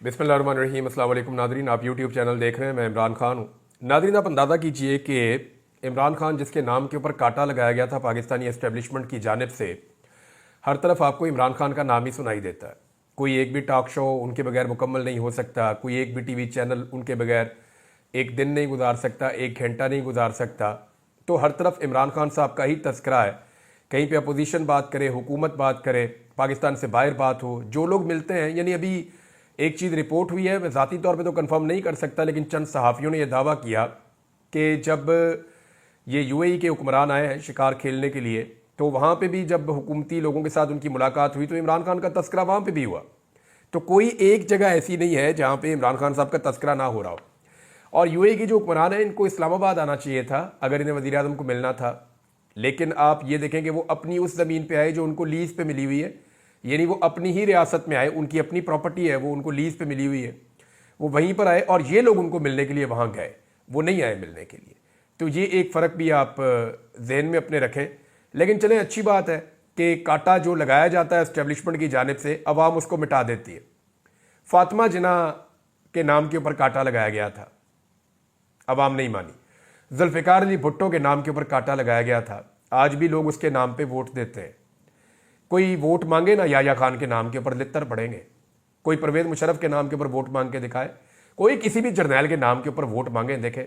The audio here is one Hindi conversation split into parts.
बिस्मिल्लाहिर्रहमानिर्रहीम। अस्सलाम वालेकुम नादरीन, आप यूट्यूब चैनल देख रहे हैं। मैं इमरान खान हूँ। नादरीन, आप अंदाज़ा कीजिए कि इमरान खान जिसके नाम के ऊपर कांटा लगाया गया था पाकिस्तानी एस्टेब्लिशमेंट की जानिब से, हर तरफ आपको इमरान खान का नाम ही सुनाई देता है। कोई एक भी टॉक शो उनके बगैर मुकम्मल नहीं हो सकता, कोई एक भी टीवी चैनल उनके बगैर एक दिन नहीं गुजार सकता, एक घंटा नहीं गुजार सकता। तो हर तरफ इमरान खान साहब का ही तस्करा है। कहीं पे अपोजिशन बात करे, हुकूमत बात करे, पाकिस्तान से बाहर बात हो, जो लोग मिलते हैं, यानी अभी एक चीज़ रिपोर्ट हुई है, मैं ज़ाती तौर पे तो कंफर्म नहीं कर सकता, लेकिन चंद सहाफ़ियों ने यह दावा किया कि जब ये यूएई के हुक्मरान आए हैं शिकार खेलने के लिए, तो वहाँ पे भी जब हुकूमती लोगों के साथ उनकी मुलाकात हुई तो इमरान खान का तस्करा वहाँ पे भी हुआ। तो कोई एक जगह ऐसी नहीं है जहाँ पे इमरान खान साहब का तस्करा ना हो रहा हो। और यूएई के जो हुक्मरान हैं, इनको इस्लामाबाद आना चाहिए था अगर इन्हें वज़ीर आज़म को मिलना था, लेकिन आप ये देखें कि वो अपनी उस ज़मीन पर आए जो उनको लीज़ पे मिली हुई है, यानी वो अपनी ही रियासत में आए, उनकी अपनी प्रॉपर्टी है, वो उनको लीज पे मिली हुई है, वो वहीं पर आए और ये लोग उनको मिलने के लिए वहाँ गए, वो नहीं आए मिलने के लिए। तो ये एक फ़र्क भी आप जहन में अपने रखें। लेकिन चलें, अच्छी बात है कि कांटा जो लगाया जाता है एस्टेब्लिशमेंट की जानिब से, अवाम उसको मिटा देती है। फातिमा जिन्ना के नाम के ऊपर कांटा लगाया गया था, अवाम नहीं मानी। जुल्फ़िकार अली भुट्टो के नाम के ऊपर कांटा लगाया गया था, आज भी लोग उसके नाम पर वोट देते हैं। कोई वोट मांगे ना याया खान के नाम के ऊपर लित्तर पड़ेंगे, कोई परवेज मुशर्रफ के नाम के ऊपर वोट मांग के दिखाए, कोई किसी भी जर्नैल के नाम के ऊपर वोट मांगे, देखें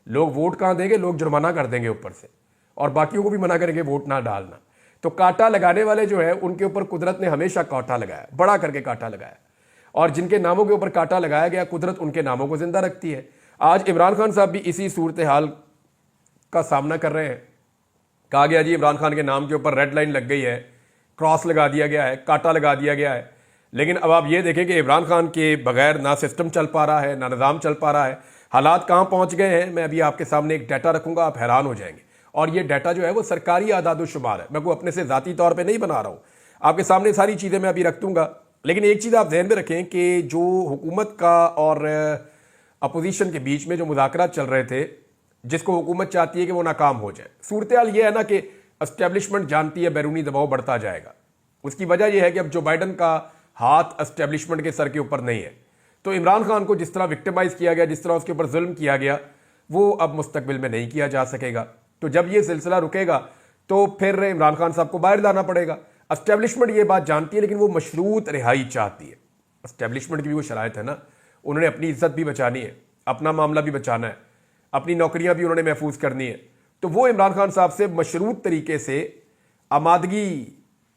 लोग वोट कहाँ देंगे, लोग जुर्माना कर देंगे ऊपर से, और बाकियों को भी मना करेंगे वोट ना डालना। तो कांटा लगाने वाले जो है उनके ऊपर कुदरत ने हमेशा कांटा लगाया, बड़ा करके कांटा लगाया, और जिनके नामों के ऊपर कांटा लगाया गया कुदरत उनके नामों को जिंदा रखती है। आज इमरान खान साहब भी इसी सूरत हाल का सामना कर रहे हैं। कहा गया जी इमरान खान के नाम के ऊपर रेड लाइन लग गई है, क्रॉस लगा दिया गया है, कांटा लगा दिया गया है। लेकिन अब आप ये देखें कि इमरान खान के बगैर ना सिस्टम चल पा रहा है, ना निज़ाम चल पा रहा है। हालात कहाँ पहुँच गए हैं, मैं अभी आपके सामने एक डाटा रखूंगा, आप हैरान हो जाएंगे। और ये डाटा जो है वो सरकारी आदाद-ओ-शुमार है, मैं को अपने से ज़ाती तौर पर नहीं बना रहा हूँ, आपके सामने सारी चीज़ें मैं अभी रख दूंगा। लेकिन एक चीज़ आप ध्यान में रखें कि जो हुकूमत का और अपोजिशन के बीच में जो मुज़ाकरात चल रहे थे, जिसको हुकूमत चाहती है कि वो नाकाम हो जाए, सूरत हाल ये है ना कि एस्टेब्लिशमेंट जानती है बैरूनी दबाव बढ़ता जाएगा। उसकी वजह यह है कि अब जो बाइडन का हाथ एस्टेब्लिशमेंट के सर के ऊपर नहीं है, तो इमरान खान को जिस तरह विक्टिमाइज किया गया, जिस तरह उसके ऊपर जुल्म किया गया, वो अब मुस्तकबिल में नहीं किया जा सकेगा। तो जब ये सिलसिला रुकेगा तो फिर इमरान खान साहब को बाहर लाना पड़ेगा। एस्टेब्लिशमेंट ये बात जानती है, लेकिन वो मशरूत रिहाई चाहती है। एस्टेब्लिशमेंट की भी वो शराइत है ना, उन्होंने अपनी इज्जत भी बचानी है, अपना मामला भी बचाना है, अपनी नौकरियां भी उन्होंने महफूज करनी है। तो वो इमरान खान साहब से मशरूत तरीके से आमादगी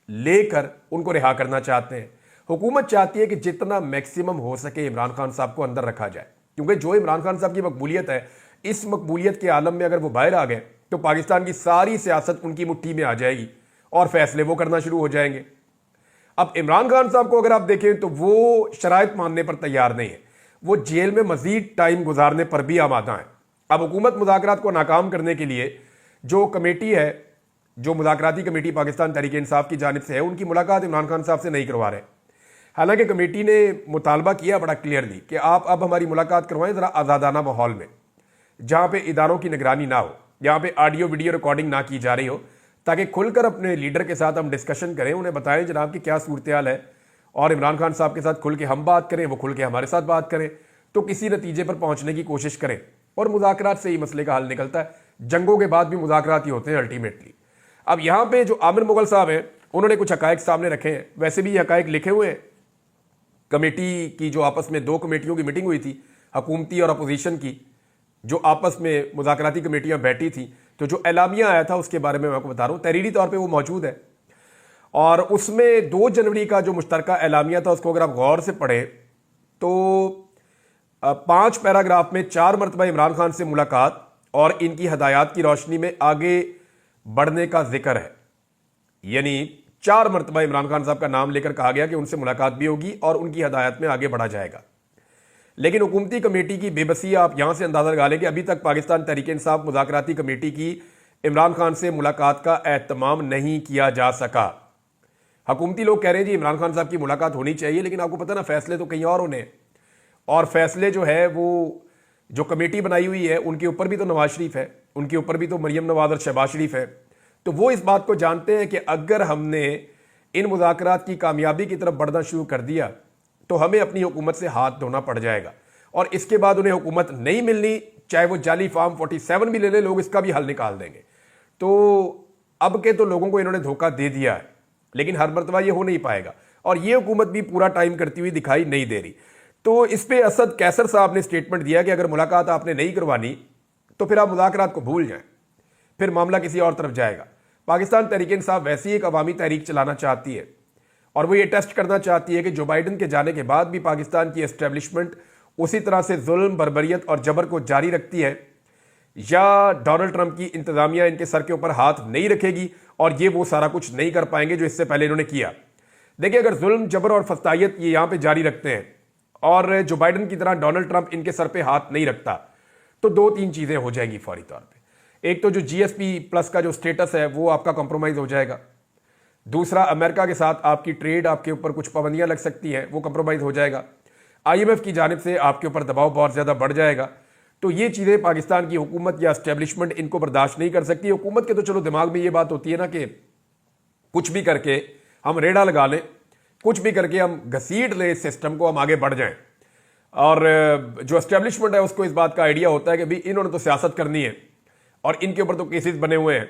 लेकर उनको रिहा करना चाहते हैं। हुकूमत चाहती है कि जितना मैक्सिमम हो सके इमरान खान साहब को अंदर रखा जाए, क्योंकि जो इमरान खान साहब की मकबूलियत है, इस मकबूलियत के आलम में अगर वो बाहर आ गए तो पाकिस्तान की सारी सियासत उनकी मुट्ठी में आ जाएगी और फैसले वो करना शुरू हो जाएंगे। अब इमरान खान साहब को अगर आप देखें तो वो शराइत मानने पर तैयार नहीं है, वो जेल में मजीद टाइम गुजारने पर भी आमादा है। अब हुकूमत मुज़ाकरात को नाकाम करने के लिए जो कमेटी है, जो मुज़ाकराती कमेटी पाकिस्तान तहरीक इंसाफ की जानिब से है, उनकी मुलाकात इमरान खान साहब से नहीं करवा रहे। हालांकि कमेटी ने मुतालबा किया बड़ा क्लियरली कि आप अब हमारी मुलाकात करवाएं ज़रा आज़ादाना माहौल में, जहाँ पे इदारों की निगरानी ना हो, जहाँ पे ऑडियो वीडियो रिकॉर्डिंग ना की जा रही हो, ताकि खुलकर अपने लीडर के साथ हम डिस्कशन करें, उन्हें बताएं जनाब कि क्या सूरत हाल है, और इमरान खान साहब के साथ खुल के हम बात करें, वो खुल के हमारे साथ बात करें, तो किसी नतीजे पर पहुँचने की कोशिश करें। और मुज़ाकरात से ही मसले का हल निकलता है, जंगों के बाद भी मुज़ाकरात ही होते हैं अल्टीमेटली। अब यहाँ पे जो आमिर मुगल साहब हैं, उन्होंने कुछ हकायक सामने रखे हैं, वैसे भी ये हकायक लिखे हुए हैं। कमेटी की जो आपस में दो कमेटियों की मीटिंग हुई थी, हुकूमती और अपोजिशन की, जो आपस में मुज़ाकराती कमेटियाँ बैठी थी, तो जो एलामिया आया था उसके बारे में मैं आपको बता रहा हूँ, तहरीरी तौर पर वो मौजूद है। और उसमें 2 जनवरी का जो मुश्तरका एलामिया था, उसको अगर आप गौर से पढ़ें तो 5 पैराग्राफ में 4 मरतबा इमरान खान से मुलाकात और इनकी हदायत की रोशनी में आगे बढ़ने का जिक्र है। यानी 4 मरतबा इमरान खान साहब का नाम लेकर कहा गया कि उनसे मुलाकात भी होगी और उनकी हदायत में आगे बढ़ा जाएगा। लेकिन हुकूमती कमेटी की बेबसी आप यहां से अंदाजा लगा लें कि अभी तक पाकिस्तान तहरीक इंसाफ मुज़ाकराती कमेटी की इमरान खान से मुलाकात का एहतमाम नहीं किया जा सका। हुकूमती लोग कह रहे हैं जी इमरान खान साहब की मुलाकात होनी चाहिए, लेकिन आपको पता ना फैसले तो कहीं और होने हैं, और फैसले जो है वो जो कमेटी बनाई हुई है उनके ऊपर भी तो नवाज शरीफ है, उनके ऊपर भी तो मरियम नवाज और शहबाज शरीफ है। तो वो इस बात को जानते हैं कि अगर हमने इन मुज़ाकरात की कामयाबी की तरफ बढ़ना शुरू कर दिया तो हमें अपनी हुकूमत से हाथ धोना पड़ जाएगा और इसके बाद उन्हें हुकूमत नहीं मिलनी, चाहे वो जाली फार्म 47 भी ले ले, लोग इसका भी हल निकाल देंगे। तो अब के तो लोगों को इन्होंने धोखा दे दिया है, लेकिन हर मरतबा ये हो नहीं पाएगा और ये हुकूमत भी पूरा टाइम करती हुई दिखाई नहीं दे रही। तो इस पे असद कैसर साहब ने स्टेटमेंट दिया कि अगर मुलाकात आपने नहीं करवानी तो फिर आप मुज़ाकरात को भूल जाएं, फिर मामला किसी और तरफ जाएगा। पाकिस्तान तहरीक इंसाफ वैसे ही एक अवामी तहरीक चलाना चाहती है और वो ये टेस्ट करना चाहती है कि जो बाइडन के जाने के बाद भी पाकिस्तान की एस्टेब्लिशमेंट उसी तरह से जुल्म, बर्बरियत और जबर को जारी रखती है या डोनाल्ड ट्रंप की इंतजामिया इनके सर के ऊपर हाथ नहीं रखेगी और ये वो सारा कुछ नहीं कर पाएंगे जो इससे पहले इन्होंने किया। देखिए, अगर जुल्म, जबर और फस्तायत ये यहां पे जारी रखते हैं और जो बाइडन की तरह डोनाल्ड ट्रंप इनके सर पे हाथ नहीं रखता, तो 2-3 चीजें हो जाएंगी फौरी तौर पे। एक तो जो जीएसपी प्लस का जो स्टेटस है वो आपका कंप्रोमाइज हो जाएगा। दूसरा, अमेरिका के साथ आपकी ट्रेड, आपके ऊपर कुछ पाबंदियां लग सकती हैं, वो कंप्रोमाइज हो जाएगा। आईएमएफ की जानिब से आपके ऊपर दबाव बहुत ज्यादा बढ़ जाएगा। तो ये चीजें पाकिस्तान की हुकूमत या एस्टेब्लिशमेंट इनको बर्दाश्त नहीं कर सकती। हुकूमत के तो चलो दिमाग में ये बात होती है ना कि कुछ भी करके हम रेड़ा लगा लें, कुछ भी करके हम घसीट लें इस सिस्टम को, हम आगे बढ़ जाएं। और जो एस्टेब्लिशमेंट है उसको इस बात का आइडिया होता है कि भाई इन्होंने तो सियासत करनी है और इनके ऊपर तो केसेस बने हुए हैं।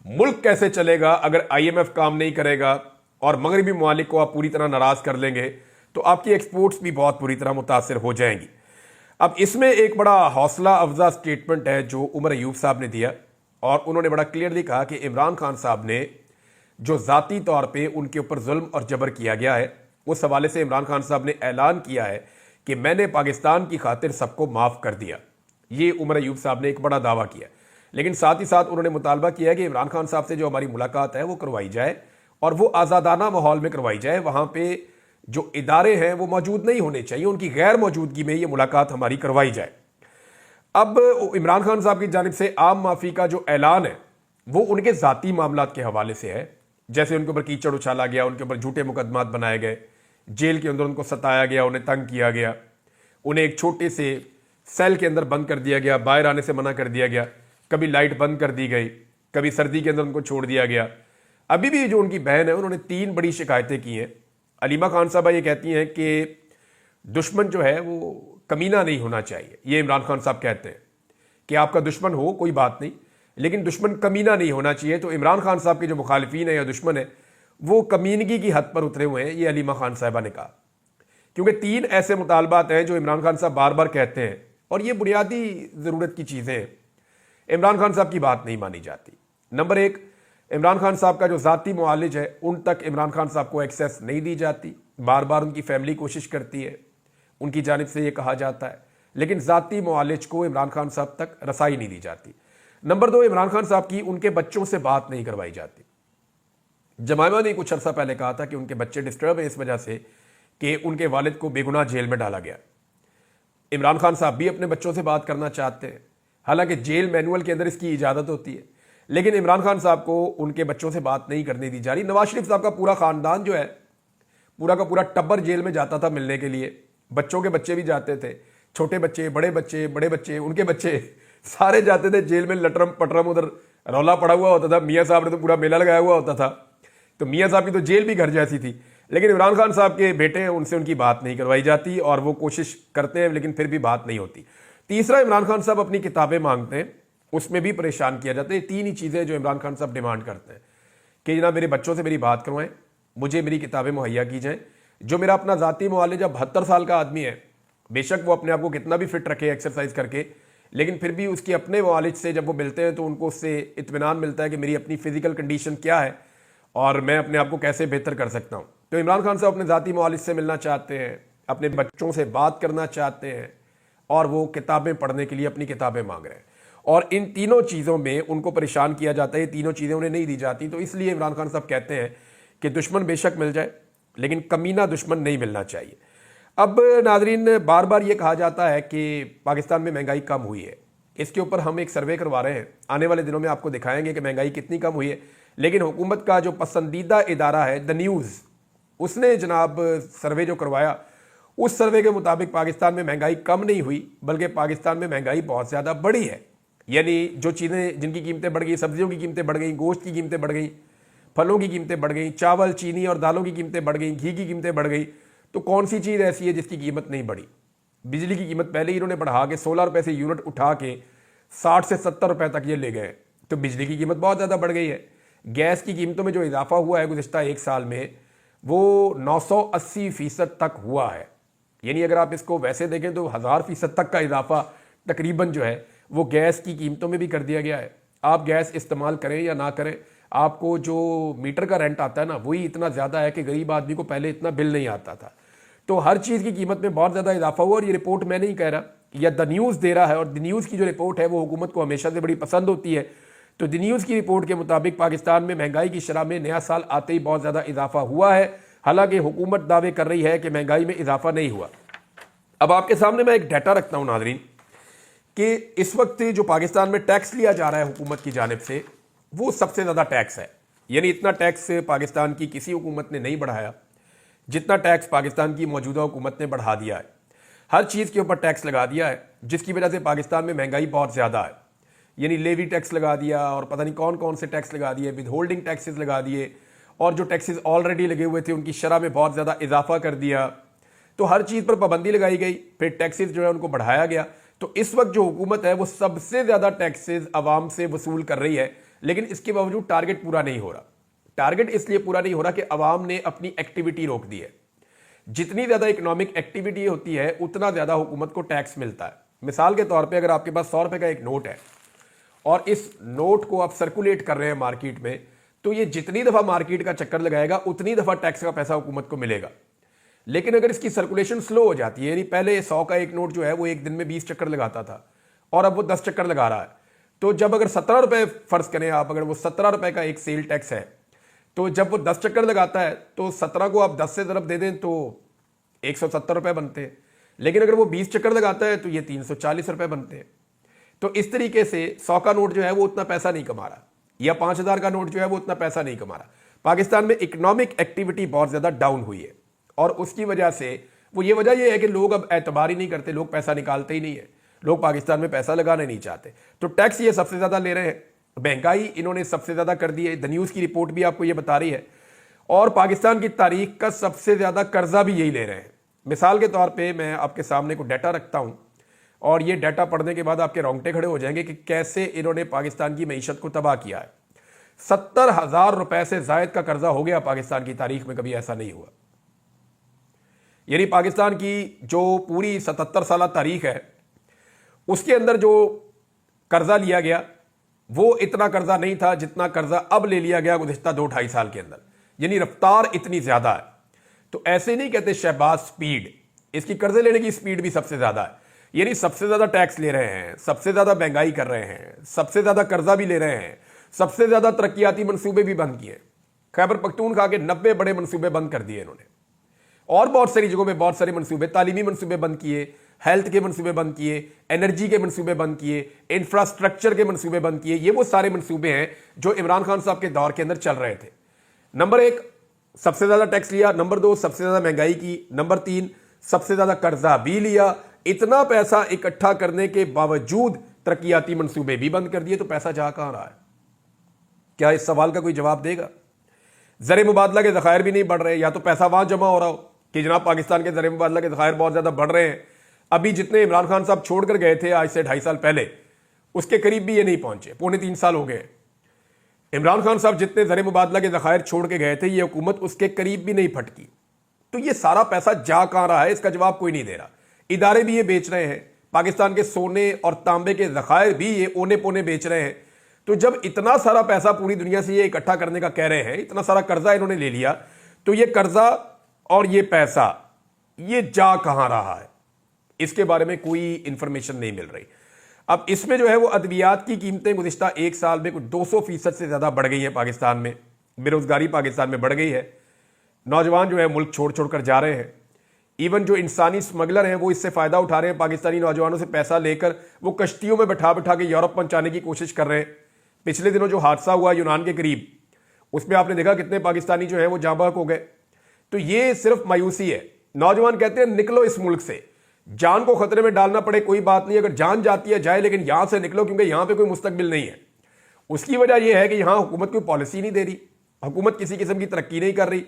मुल्क कैसे चलेगा अगर आईएमएफ काम नहीं करेगा और मगरबी ममालिक को आप पूरी तरह नाराज कर लेंगे, तो आपकी एक्सपोर्ट्स भी बहुत बुरी तरह मुतासर हो जाएंगी। अब इसमें एक बड़ा हौसला अफजा स्टेटमेंट है जो उमर अयूब साहब ने दिया और उन्होंने बड़ा क्लियरली कहा कि इमरान खान साहब ने जो जाती तौर पे उनके ऊपर जुल्म और जबर किया गया है, उस हवाले से इमरान खान साहब ने ऐलान किया है कि मैंने पाकिस्तान की खातिर सबको माफ कर दिया। ये उमर अयूब साहब ने एक बड़ा दावा किया, लेकिन साथ ही साथ उन्होंने मुतालबा किया है कि इमरान खान साहब से जो हमारी मुलाकात है वो करवाई जाए और वो आज़ादाना माहौल में करवाई जाए। वहां पे जो इदारे हैं वो मौजूद नहीं होने चाहिए, उनकी गैर मौजूदगी में ये मुलाकात हमारी करवाई जाए। अब इमरान खान साहब की जानिब से आम माफी का जो ऐलान है वो उनके जाती मामलात के हवाले से है, जैसे उनके ऊपर कीचड़ उछाला गया, उनके ऊपर झूठे मुकदमात बनाए गए, जेल के अंदर उनको सताया गया, उन्हें तंग किया गया, उन्हें एक छोटे से सेल के अंदर बंद कर दिया गया, बाहर आने से मना कर दिया गया, कभी लाइट बंद कर दी गई, कभी सर्दी के अंदर उनको छोड़ दिया गया। अभी भी जो उनकी बहन है उन्होंने 3 बड़ी शिकायतें की हैं। अलीमा खान साहबा ये कहती हैं कि दुश्मन जो है वो कमीना नहीं होना चाहिए। ये इमरान खान साहब कहते हैं कि आपका दुश्मन हो कोई बात नहीं, लेकिन दुश्मन कमीना नहीं होना चाहिए। तो इमरान खान साहब के जो मुखालिफिन है या दुश्मन है वो कमीनगी की हद पर उतरे हुए हैं, ये अलीमा खान साहबा ने कहा। क्योंकि 3 ऐसे मुतालबात हैं जो इमरान खान साहब बार बार कहते हैं और ये बुनियादी ज़रूरत की चीज़ें हैं, इमरान खान साहब की बात नहीं मानी जाती। नंबर 1, इमरान खान साहब का जो ज़ाती मुआलिज है उन तक इमरान खान साहब को एक्सेस नहीं दी जाती। बार बार उनकी फैमिली कोशिश करती है, उनकी जानिब से ये कहा जाता है, लेकिन ज़ाती मुआलिज को इमरान खान साहब तक रसाई नहीं दी जाती। नंबर 2, इमरान खान साहब की उनके बच्चों से बात नहीं करवाई जाती। जमाइमा ने कुछ अर्सा पहले कहा था कि उनके बच्चे डिस्टर्ब हैं इस वजह से कि उनके वालिद को बेगुनाह जेल में डाला गया। इमरान खान साहब भी अपने बच्चों से बात करना चाहते हैं, हालांकि जेल मैनुअल के अंदर इसकी इजाज़त होती है, लेकिन इमरान खान साहब को उनके बच्चों से बात नहीं करने दी जा रही। नवाज शरीफ साहब का पूरा खानदान जो है, पूरा का पूरा टब्बर जेल में जाता था मिलने के लिए, बच्चों के बच्चे भी जाते थे, छोटे बच्चे, बड़े बच्चे, उनके बच्चे सारे जाते थे जेल में। लटरम पटरम उधर रौला पड़ा हुआ होता था, मियाँ साहब ने तो पूरा मेला लगाया हुआ होता था, तो मियाँ साहब की तो जेल भी घर जैसी थी। लेकिन इमरान खान साहब के बेटे हैं, उनसे उनकी बात नहीं करवाई जाती और वो कोशिश करते हैं लेकिन फिर भी बात नहीं होती। तीसरा, इमरान खान साहब अपनी किताबें मांगते हैं, उसमें भी परेशान किया जाता है। 3 ही चीज़ें जो इमरान खान साहब डिमांड करते हैं कि जनाब मेरे बच्चों से मेरी बात करवाएं, मुझे मेरी किताबें मुहैया की जाएं। जो मेरा अपना ज़ाती मुआलिज 72 साल का आदमी है, बेशक वो अपने आप को कितना भी फिट रखे एक्सरसाइज करके, लेकिन फिर भी उसके अपने मुआलिज से जब वो मिलते हैं तो उनको उससे इत्मीनान मिलता है कि मेरी अपनी फिजिकल कंडीशन क्या है और मैं अपने आप को कैसे बेहतर कर सकता हूँ। तो इमरान खान साहब अपने ज़ाती मुआलिज से मिलना चाहते हैं, अपने बच्चों से बात करना चाहते हैं और वो किताबें पढ़ने के लिए अपनी किताबें मांग रहे हैं। और इन तीनों चीज़ों में उनको परेशान किया जाता है, ये तीनों चीज़ें उन्हें नहीं दी जाती। तो इसलिए इमरान खान साहब कहते हैं कि दुश्मन बेशक मिल जाए लेकिन कमीना दुश्मन नहीं मिलना चाहिए। अब नाजरीन, बार बार ये कहा जाता है कि पाकिस्तान में महंगाई कम हुई है। इसके ऊपर हम एक सर्वे करवा रहे हैं, आने वाले दिनों में आपको दिखाएंगे कि महंगाई कितनी कम हुई है। लेकिन हुकूमत का जो पसंदीदा इदारा है द न्यूज़, उसने जनाब सर्वे जो करवाया, उस सर्वे के मुताबिक पाकिस्तान में महंगाई कम नहीं हुई बल्कि पाकिस्तान में महंगाई बहुत ज़्यादा बढ़ी है। यानी जो चीज़ें जिनकी कीमतें बढ़ गई, सब्जियों की कीमतें बढ़ गई, गोश्त की कीमतें बढ़ गई, फलों की कीमतें बढ़ गई, चावल, चीनी और दालों की कीमतें बढ़ गई, घी की कीमतें बढ़ गई, तो कौन सी चीज़ ऐसी है जिसकी कीमत नहीं बढ़ी? बिजली की कीमत पहले ही इन्होंने बढ़ा के 16 रुपए से यूनिट उठा के 60 से 70 रुपए तक ये ले गए, तो बिजली की कीमत बहुत ज़्यादा बढ़ गई है। गैस की कीमतों में जो इजाफा हुआ है गुज़िश्ता एक साल में, वो 980% तक हुआ है। यानी अगर आप इसको वैसे देखें तो 1000% तक का इजाफा तकरीबन जो है वो गैस की कीमतों में भी कर दिया गया है। आप गैस इस्तेमाल करें या ना करें, आपको जो मीटर का रेंट आता है ना, वही इतना ज़्यादा है कि गरीब आदमी को पहले इतना बिल नहीं आता था। तो हर चीज़ की कीमत में बहुत ज़्यादा इजाफा हुआ। और ये रिपोर्ट मैं नहीं कह रहा, या द न्यूज़ दे रहा है, और द न्यूज़ की जो रिपोर्ट है वो हुकूमत को हमेशा से बड़ी पसंद होती है। तो द न्यूज़ की रिपोर्ट के मुताबिक पाकिस्तान में महंगाई की शरह में नया साल आते ही बहुत ज़्यादा इजाफा हुआ है। हालांकि हुकूमत दावे कर रही है कि महंगाई में इजाफा नहीं हुआ। अब आपके सामने मैं एक डाटा रखता हूं नाज़रीन कि इस वक्त जो पाकिस्तान में टैक्स लिया जा रहा है हुकूमत की जानिब से, वो सबसे ज़्यादा टैक्स है। यानी इतना टैक्स पाकिस्तान की किसी हुकूमत ने नहीं बढ़ाया जितना टैक्स पाकिस्तान की मौजूदा हुकूमत ने बढ़ा दिया है। हर चीज़ के ऊपर टैक्स लगा दिया है, जिसकी वजह से पाकिस्तान में महंगाई बहुत ज़्यादा है। यानी लेवी टैक्स लगा दिया, और पता नहीं कौन कौन से टैक्स लगा दिए, विद होल्डिंग टैक्सेस लगा दिए, और जो टैक्सेस ऑलरेडी लगे हुए थे उनकी शरह में बहुत ज़्यादा इजाफा कर दिया। तो हर चीज़ पर पाबंदी लगाई गई, फिर टैक्सेस जो है उनको बढ़ाया गया। तो इस वक्त जो हुकूमत है वो सबसे ज़्यादा टैक्सेस आवाम से वसूल कर रही है, लेकिन इसके बावजूद टारगेट पूरा नहीं हो रहा। टारगेट इसलिए पूरा नहीं हो रहा कि अवाम ने अपनी एक्टिविटी रोक दी है। जितनी ज़्यादा इकोनॉमिक एक्टिविटी होती है उतना ज़्यादा हुकूमत को टैक्स मिलता है। मिसाल के तौर पे अगर आपके पास 100 रुपये का एक नोट है और इस नोट को आप सर्कुलेट कर रहे हैं मार्केट में, तो ये जितनी दफ़ा मार्केट का चक्कर लगाएगा उतनी दफ़ा टैक्स का पैसा हुकूमत को मिलेगा। लेकिन अगर इसकी सर्कुलेशन स्लो हो जाती है, यानी पहले 100 का एक नोट जो है वो एक दिन में 20 चक्कर लगाता था और अब वो 10 चक्कर लगा रहा है, तो जब अगर 17 रुपये फ़र्ज़ करें आप, अगर वो 17 रुपये का एक सेल टैक्स है, तो जब वो 10 चक्कर लगाता है तो 17 को आप 10 से ज़रब दे दें तो 170 रुपये बनते हैं। लेकिन अगर वो 20 चक्कर लगाता है तो ये 340 रुपये बनते हैं। तो इस तरीके से 100 का नोट जो है वो उतना पैसा नहीं कमा रहा, या 5000 का नोट जो है वो उतना पैसा नहीं कमा रहा। पाकिस्तान में इकोनॉमिक एक्टिविटी बहुत ज़्यादा डाउन हुई है, और उसकी वजह से ये वजह ये है कि लोग अब एतबार ही नहीं करते, लोग पैसा निकालते ही नहीं है, लोग पाकिस्तान में पैसा लगाना नहीं चाहते। तो टैक्स ये सबसे ज़्यादा ले रहे हैं, महंगाई इन्होंने सबसे ज़्यादा कर दी है। द न्यूज़ की रिपोर्ट भी आपको ये बता रही है, और पाकिस्तान की तारीख का सबसे ज़्यादा कर्जा भी यही ले रहे हैं। मिसाल के तौर पे मैं आपके सामने को डाटा रखता हूँ, और ये डाटा पढ़ने के बाद आपके रोंगटे खड़े हो जाएंगे कि कैसे इन्होंने पाकिस्तान की मईशत को तबाह किया है। 70,000 रुपए से जायद का कर्जा हो गया पाकिस्तान की तारीख में, कभी ऐसा नहीं हुआ। यानी पाकिस्तान की जो पूरी 77 साल तारीख है उसके अंदर जो कर्जा लिया गया वो इतना कर्जा नहीं था जितना कर्जा अब ले लिया गया गुज़िश्ता 2-2.5 साल के अंदर। यानी रफ्तार इतनी ज्यादा है। तो ऐसे नहीं कहते शहबाज स्पीड, इसकी कर्जे लेने की स्पीड भी सबसे ज्यादा है। यानी सबसे ज्यादा टैक्स ले रहे हैं, सबसे ज्यादा महंगाई कर रहे हैं, सबसे ज्यादा कर्जा भी ले रहे हैं, सबसे ज्यादा तरक्याती मंसूबे भी बंद किए। खैबर पख्तूनख्वा के 90 बड़े मंसूबे बंद कर दिए इन्होंने, और बहुत सारी जगहों में बहुत सारे मंसूबे, तालीमी मंसूबे बंद किए, हेल्थ के मंसूबे बंद किए, एनर्जी के मंसूबे बंद किए, इंफ्रास्ट्रक्चर के मंसूबे बंद किए। ये वो सारे मंसूबे हैं जो इमरान खान साहब के दौर के अंदर चल रहे थे। नंबर 1 सबसे ज्यादा टैक्स लिया, नंबर 2 सबसे ज्यादा महंगाई की, नंबर 3 सबसे ज्यादा कर्जा भी लिया। इतना पैसा इकट्ठा करने के बावजूद तरक्याती मंसूबे भी बंद कर दिए, तो पैसा जा कहां रहा है? क्या इस सवाल का कोई जवाब देगा? ज़र मुबादला के ज़खायर भी नहीं बढ़ रहे, या तो पैसा वहां जमा हो रहा हो कि जनाब पाकिस्तान के ज़र मुबादला के ज़खायर बहुत ज़्यादा बढ़ रहे हैं। अभी जितने इमरान खान साहब छोड़कर गए थे आज से 2.5 साल पहले, उसके करीब भी ये नहीं पहुंचे, 2.25 साल हो गए। इमरान खान साहब जितने ज़र मुबादला के ज़खायर छोड़ के गए थे, ये हुकूमत उसके करीब भी नहीं फटकी। तो ये सारा पैसा जा कहां रहा है, इसका जवाब कोई नहीं दे रहा। इदारे भी ये बेच रहे हैं, पाकिस्तान के सोने और तांबे के ज़खायर भी ये ओने पोने बेच रहे हैं। तो जब इतना सारा पैसा पूरी दुनिया से ये इकट्ठा करने का कह रहे हैं, इतना सारा कर्जा इन्होंने ले लिया, तो ये कर्जा और ये पैसा ये जा कहां रहा है, इसके बारे में कोई इंफॉर्मेशन नहीं मिल रही। अब इसमें जो है वो अद्वियात की कीमतें गुज़िश्ता 1 साल में कुछ 200% से ज़्यादा बढ़ गई है पाकिस्तान में। बेरोज़गारी पाकिस्तान में बढ़ गई है, नौजवान जो है मुल्क छोड़ छोड़ कर जा रहे हैं। इवन जो इंसानी स्मगलर हैं वो इससे फ़ायदा उठा रहे हैं, पाकिस्तानी नौजवानों से पैसा लेकर वो कश्तियों में बैठा बैठा के यूरोप पहुंचाने की कोशिश कर रहे हैं। पिछले दिनों जो हादसा हुआ यूनान के करीब, उसमें आपने देखा कितने पाकिस्तानी जो है वो जाँ बहक हो गए। तो ये सिर्फ मायूसी है। नौजवान कहते हैं निकलो इस मुल्क से, जान को खतरे में डालना पड़े कोई बात नहीं, अगर जान जाती है जाए, लेकिन यहां से निकलो, क्योंकि यहां पे कोई मुस्तकबिल नहीं है। उसकी वजह यह है कि यहां हुकूमत कोई पॉलिसी नहीं दे रही, हुकूमत किसी किस्म की तरक्की नहीं कर रही,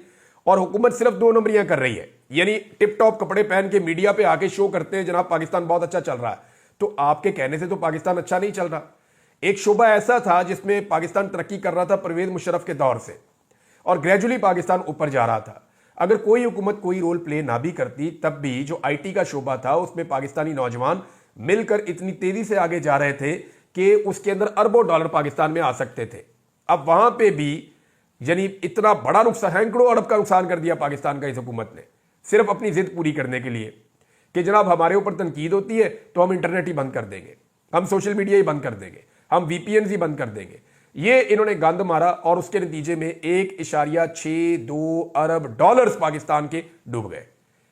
और हुकूमत सिर्फ 2 नंबरियां कर रही है, यानी टिप टॉप कपड़े पहन के मीडिया पे आके शो करते हैं जनाब पाकिस्तान बहुत अच्छा चल रहा है। तो आपके कहने से तो पाकिस्तान अच्छा नहीं चल रहा। एक शोबा ऐसा था जिसमें पाकिस्तान तरक्की कर रहा था परवेज मुशर्रफ के दौर से, और ग्रेजुअली पाकिस्तान ऊपर जा रहा था। अगर कोई हुकूमत कोई रोल प्ले ना भी करती, तब भी जो आईटी का शोबा था उसमें पाकिस्तानी नौजवान मिलकर इतनी तेजी से आगे जा रहे थे कि उसके अंदर अरबों डॉलर पाकिस्तान में आ सकते थे। अब वहां पे भी यानी इतना बड़ा नुकसान, सैकड़ों अरब का नुकसान कर दिया पाकिस्तान का इस हुकूमत ने, सिर्फ अपनी जिद पूरी करने के लिए कि जनाब हमारे ऊपर तनकीद होती है तो हम इंटरनेट ही बंद कर देंगे, हम सोशल मीडिया ही बंद कर देंगे, हम वीपीएन ही बंद कर देंगे। ये इन्होंने गंद मारा और उसके नतीजे में 1.62 अरब डॉलर्स पाकिस्तान के डूब गए।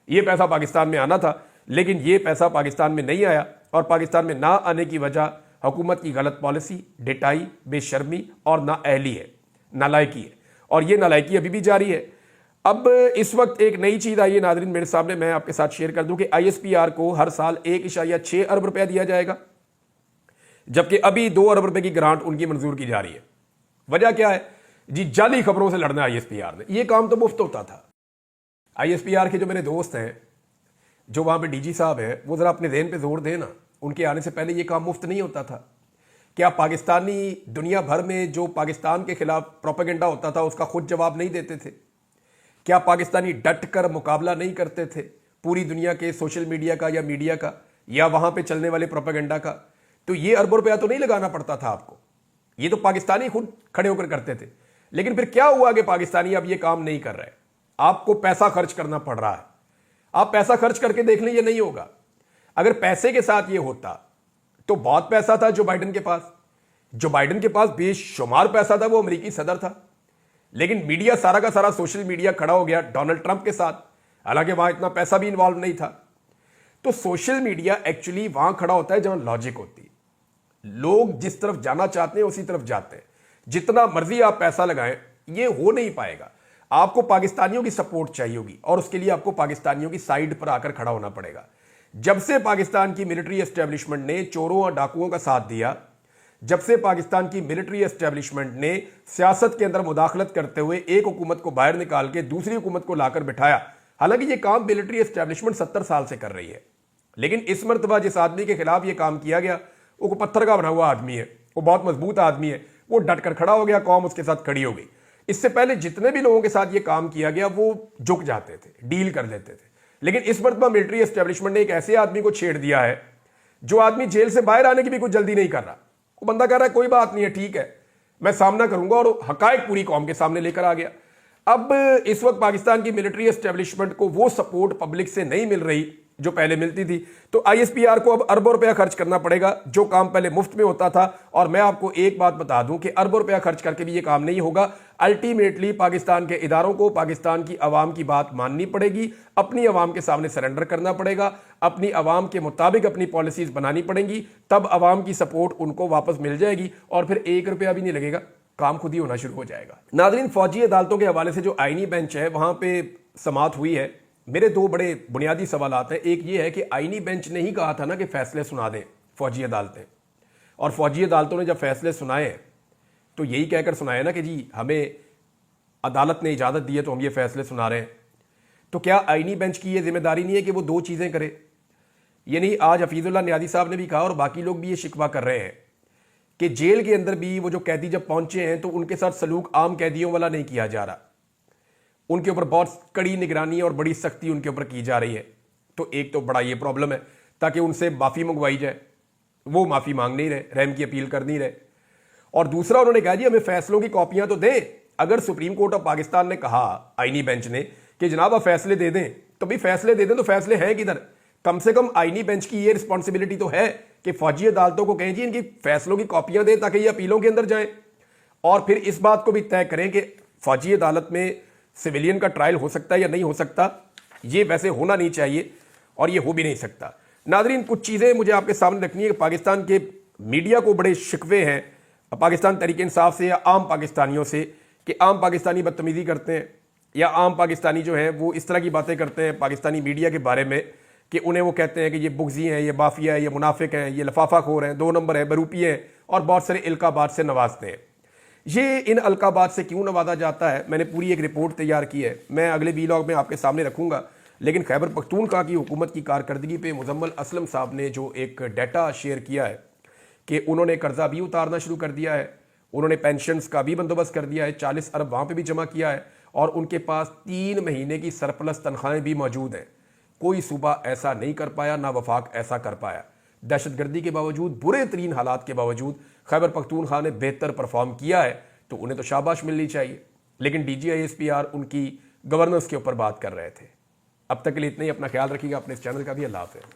ये पैसा पाकिस्तान में आना था, लेकिन ये पैसा पाकिस्तान में नहीं आया, और पाकिस्तान में ना आने की वजह हुकूमत की गलत पॉलिसी, डेटाई, बेशर्मी और नाअहली है, नालायकी है, और ये नालायकी अभी भी जारी है। अब इस वक्त एक नई चीज आई है नादरीन मेरे सामने, मैं आपके साथ शेयर कर दूं कि आईएसपीआर को हर साल 1.6 अरब रुपया दिया जाएगा, जबकि अभी 2 अरब रुपए की ग्रांट उनकी मंजूर की जा रही है। वजह क्या है जी? जाली खबरों से लड़ना आईएसपीआर ने। ये काम तो मुफ्त होता था। आईएसपीआर के जो मेरे दोस्त हैं, जो वहां पे डीजी साहब हैं, वो जरा अपने ज़हन पे जोर देना, उनके आने से पहले ये काम मुफ्त नहीं होता था। क्या पाकिस्तानी दुनिया भर में जो पाकिस्तान के खिलाफ प्रोपेगेंडा होता था उसका खुद जवाब नहीं देते थे? क्या पाकिस्तानी डट कर मुकाबला नहीं करते थे पूरी दुनिया के सोशल मीडिया का या मीडिया का या वहां पे चलने वाले प्रोपेगेंडा का? तो ये अरबों रुपया तो नहीं लगाना पड़ता था आपको, ये तो पाकिस्तानी खुद खड़े होकर करते थे। लेकिन फिर क्या हुआ कि पाकिस्तानी अब ये काम नहीं कर रहे, आपको पैसा खर्च करना पड़ रहा है। आप पैसा खर्च करके देख लें, ये नहीं होगा। अगर पैसे के साथ ये होता तो बहुत पैसा था जो बाइडेन के पास, जो बाइडेन के पास बेशुमार पैसा था, वो अमेरिकी सदर था। लेकिन मीडिया सारा का सारा सोशल मीडिया खड़ा हो गया डोनाल्ड ट्रंप के साथ, हालांकि वहां इतना पैसा भी इन्वॉल्व नहीं था। तो सोशल मीडिया एक्चुअली वहां खड़ा होता है जहां लॉजिक होती है। लोग जिस तरफ जाना चाहते हैं उसी तरफ जाते हैं। जितना मर्जी आप पैसा लगाएं, ये हो नहीं पाएगा। आपको पाकिस्तानियों की सपोर्ट चाहिए होगी, और उसके लिए आपको पाकिस्तानियों की साइड पर आकर खड़ा होना पड़ेगा। जब से पाकिस्तान की मिलिट्री एस्टेब्लिशमेंट ने चोरों और डाकुओं का साथ दिया, जब से पाकिस्तान की मिलिट्री एस्टेब्लिशमेंट ने सियासत के अंदर मुदाखलत करते हुए एक हुकूमत को बाहर निकाल के दूसरी हुकूमत को लाकर बिठाया, हालांकि ये काम मिलिट्री एस्टेब्लिशमेंट 70 साल से कर रही है, लेकिन इस मरतबा जिस आदमी के खिलाफ ये काम किया गया वो पत्थर का बना हुआ आदमी है, वो बहुत मजबूत आदमी है, वो डट कर खड़ा हो गया, कौम उसके साथ खड़ी हो गई। इससे पहले जितने भी लोगों के साथ ये काम किया गया वो झुक जाते थे, डील कर लेते थे। लेकिन इस मरतबा मिलिट्री एस्टेब्लिशमेंट ने एक ऐसे आदमी को छेड़ दिया है जो आदमी जेल से बाहर आने की भी कुछ जल्दी नहीं कर रहा। वो बंदा कह रहा है कोई बात नहीं है, ठीक है, मैं सामना करूंगा, और हकायक पूरी कौम के सामने लेकर आ गया। अब इस वक्त पाकिस्तान की मिलिट्री एस्टेब्लिशमेंट को वो सपोर्ट पब्लिक से नहीं मिल रही जो पहले मिलती थी, तो आईएसपीआर को अब अरबों रुपया खर्च करना पड़ेगा, जो काम पहले मुफ्त में होता था। और मैं आपको एक बात बता दूं कि अरबों रुपया खर्च करके भी ये काम नहीं होगा। अल्टीमेटली पाकिस्तान के इदारों को पाकिस्तान की आवाम की बात माननी पड़ेगी, अपनी आवाम के सामने सरेंडर करना पड़ेगा, अपनी आवाम के मुताबिक अपनी पॉलिसीज बनानी पड़ेंगी, तब आवाम की सपोर्ट उनको वापस मिल जाएगी, और फिर 1 रुपया भी नहीं लगेगा, काम खुद ही होना शुरू हो जाएगा। नाज़रीन, फौजी अदालतों के हवाले से जो आईनी बेंच है वहां पे समाअत हुई है। मेरे 2 बड़े बुनियादी सवालात हैं। एक ये है कि आईनी बेंच ने ही कहा था ना कि फैसले सुना दें फौजी अदालतें, और फौजी अदालतों ने जब फैसले सुनाए तो यही कहकर सुनाए ना कि जी हमें अदालत ने इजाज़त दी है तो हम ये फैसले सुना रहे हैं। तो क्या आईनी बेंच की ये जिम्मेदारी नहीं है कि वो 2 चीज़ें करे? यानी आज हफीजुल्लाह नियाज़ी साहब ने भी कहा और बाकी लोग भी ये शिकवा कर रहे हैं कि जेल के अंदर भी वो जो कैदी जब पहुंचे हैं तो उनके साथ सलूक आम कैदियों वाला नहीं किया जा रहा, उनके ऊपर बहुत कड़ी निगरानी और बड़ी सख्ती उनके ऊपर की जा रही है। तो एक तो बड़ा ये प्रॉब्लम है, ताकि उनसे माफ़ी मंगवाई जाए, वो माफ़ी मांग नहीं रहे, रहम की अपील कर नहीं रहे। और दूसरा उन्होंने कहा जी हमें फैसलों की कॉपियां तो दें। अगर सुप्रीम कोर्ट ऑफ पाकिस्तान ने कहा आईनी बेंच ने कि जनाब आप फैसले दे दें, तो भी फैसले दे दें, तो फैसले हैं किधर? कम से कम आईनी बेंच की ये रिस्पॉन्सिबिलिटी तो है कि फौजी अदालतों को कहें जी इनकी फैसलों की कॉपियां दें ताकि ये अपीलों के अंदर जाएं, और फिर इस बात को भी तय करें कि फौजी अदालत में सिविलियन का ट्रायल हो सकता है या नहीं हो सकता। ये वैसे होना नहीं चाहिए और ये हो भी नहीं सकता। नादरीन, कुछ चीज़ें मुझे आपके सामने रखनी है कि पाकिस्तान के मीडिया को बड़े शिकवे हैं पाकिस्तान तहरीक इंसाफ से या आम पाकिस्तानियों से कि आम पाकिस्तानी बदतमीज़ी करते हैं, या आम पाकिस्तानी जो हैं वो इस तरह की बातें करते हैं पाकिस्तानी मीडिया के बारे में कि उन्हें वो कहते हैं कि ये बुग़्ज़ी हैं, ये माफिया है, ये मुनाफिक हैं, ये लफाफा खोर हैं, 2 नंबर है, बरूपी हैं, और बहुत सारे इल्काबात से नवाजते हैं। ये इन अलकाबात से क्यों नवाजा जाता है, मैंने पूरी एक रिपोर्ट तैयार की है, मैं अगले वीलॉग में आपके सामने रखूंगा। लेकिन खैबर पख्तूनख्वा की हुकूमत की कारकर्दगी पे मुजम्मल असलम साहब ने जो एक डाटा शेयर किया है कि उन्होंने कर्जा भी उतारना शुरू कर दिया है, उन्होंने पेंशन्स का भी बंदोबस्त कर दिया है, 40 अरब वहाँ पे भी जमा किया है, और उनके पास 3 महीने की सरप्लस तनख्वाहें भी मौजूद हैं। कोई सूबा ऐसा नहीं कर पाया, ना वफाक ऐसा कर पाया। दहशतगर्दी के बावजूद, बुरे तरीन हालात के बावजूद खैबर पख्तूनख्वा ने बेहतर परफॉर्म किया है, तो उन्हें तो शाबाश मिलनी चाहिए। लेकिन DGISPR उनकी गवर्नेंस के ऊपर बात कर रहे थे। अब तक के लिए इतना ही। अपना ख्याल रखिएगा, अपने इस चैनल का भी। अल्लाह हाफ़िज़।